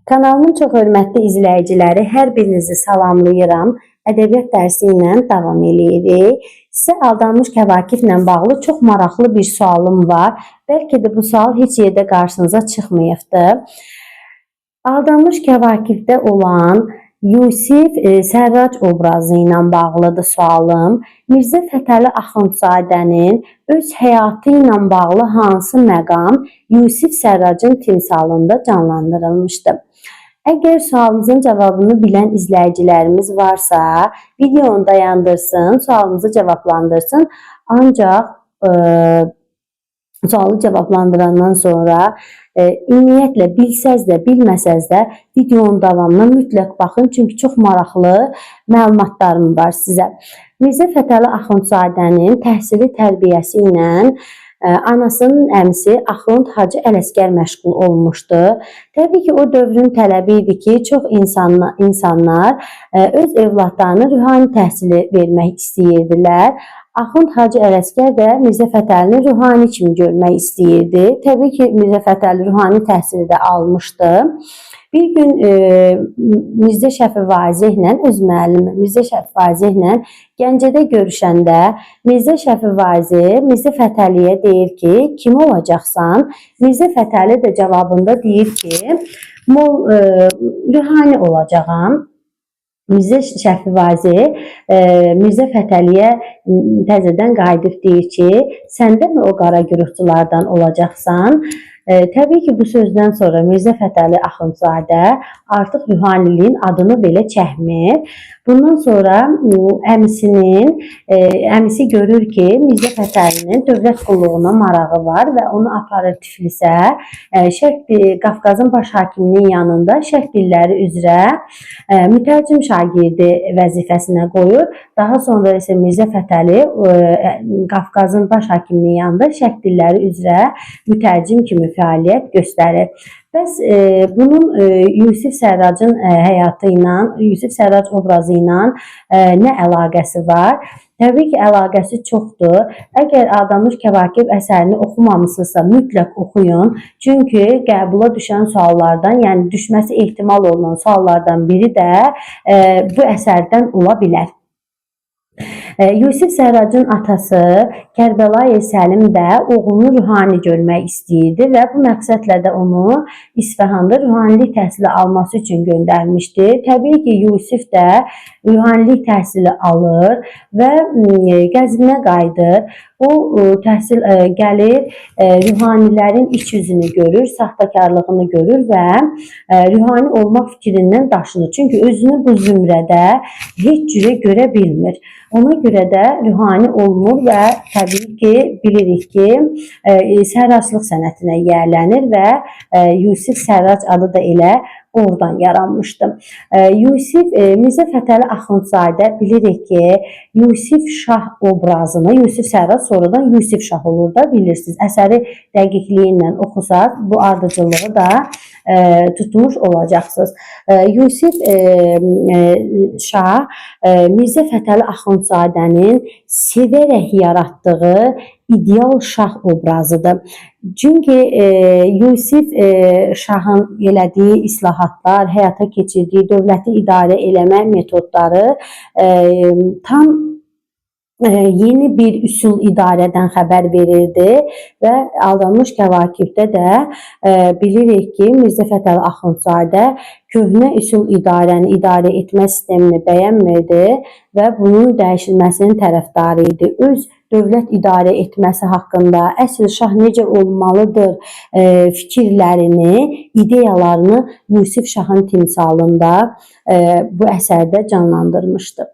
Kanalımın çox hörmətli izləyiciləri, hər birinizi salamlayıram. Ədəbiyyat dərsi ilə davam edirik. Sizə Aldanmış Kəvakiflə bağlı çox maraqlı bir sualım var. Bəlkə də bu sual heç yerdə qarşınıza çıxmayıbdı. Aldanmış Kəvakifdə olan Yusif Sərrac obrazı ilə bağlıdır sualım. Mirzə Fətəli Axundzadənin öz həyatı ilə bağlı hansı məqam Yusif Sərracın timsalında canlandırılmışdır? Əgər sualımızın cavabını bilən izləyicilərimiz varsa, videonu dayandırsın, sualımızı cavablandırsın. Ancaq sualı cavablandırandan sonra ümumiyyətlə bilsəz də, bilməsəz də videonun davamına mütləq baxın. Çünki çox maraqlı məlumatlarım var sizə. Mirzə Fətəli Axundzadənin təhsili tərbiyəsi ilə anasının əmisi Axund Hacı Ələsgər məşğul olmuşdu. Təbii ki, o dövrün tələbi idi ki, çox insanlar öz evlatlarına ruhani təhsili vermək istəyirdilər. Axund Hacı Ələsgər də Mirzə Fətəlini ruhani kimi görmək istəyirdi. Təbii ki, Mirzə Fətəli ruhani təhsili də almışdı. Bir gün Mirzə Şəfi Vazehlə, öz müəllimi Mirzə Şəfi Vazehlə Gəncədə görüşəndə Mirzə Şəfi Vazeh Mirzə Fətəliyə deyir ki, kim olacaqsan? Mirzə Fətəli də cavabında deyir ki, ruhani olacağam. Mirzə Şəfi Vazeh Mirzə Fətəliyə təzədən qayıdıb deyir ki, sən də mi o qara güruhçulardan olacaqsan? Təbii ki, bu sözdən sonra Mirzə Fətəli Axundzadə artıq ruhaniliyin adını belə çəkmir. Bundan sonra əmisi görür ki, Mirzə Fətəlinin dövlət qulluğuna marağı var və onu aparır Tiflisə. Qafqazın baş hakiminin yanında şərq dilləri üzrə mütərcim şagirdi vəzifəsinə qoyur. Daha sonra isə Mirzə Fətəli Qafqazın baş hakiminin yanında şərq dilləri üzrə mütərcim kimi fəaliyyət göstərir. Bəs bunun Yusif Sərracın həyatı ilə, Yusif Sərrac obrazı ilə nə əlaqəsi var? Təbii ki, əlaqəsi çoxdur. Əgər Aldanmış Kəvakif əsərini oxumamısınızsa mütləq oxuyun. Çünki qəbula düşən suallardan, yəni düşməsi ehtimal olunan suallardan biri də bu əsərdən ola bilər. Yusif Sərracın atası Kərbəlayi Səlim də oğlunu ruhani görmək istəyirdi və bu məqsədlə də onu İsfahanda ruhanilik təhsili alması üçün göndərmişdi. Təbii ki, Yusif də ruhanilik təhsili alır və Qəzvinə qayıdır. O təhsil gəlir, ruhanilərin iç yüzünü görür, saxtakarlığını görür və ruhani olmaq fikrindən daşınır. Çünki özünü bu zümrədə heç cürə görə bilmir. Ona görə də ruhani olmur və təbii ki, bilirik ki, sərraclıq sənətinə yiyələnir və Yusif Sərrac adı da elə oradan yaranmışdı. Mirzə Fətəli Axundzadə bilirik ki, Yusif Şah obrazını, Yusif Sərrac sonradan Yusif Şah olur da bilirsiniz. Əsəri dəqiqliyi ilə oxusaq bu ardıcılığı da tutmuş olacaqsınız. Yusif Şah Mirzə Fətəli Axundzadənin sevərək yaratdığı ideal şah obrazıdır. Çünki Yusif Şahın elədiyi islahatlar, həyata keçirdiyi dövləti idarə eləmə metodları tam yeni bir üsul idarədən xəbər verirdi və Aldanmış Kəvakifdə də bilirik ki, Mirzə Fətəli Axundzadə köhnə üsul idarəni idarə etmə sistemini bəyənmirdi və bunun dəyişilməsinin tərəfdarı idi. Öz dövlət idarə etməsi haqqında, əsl şah necə olmalıdır fikirlərini, ideyalarını Yusif Şahın timsalında bu əsərdə canlandırmışdı.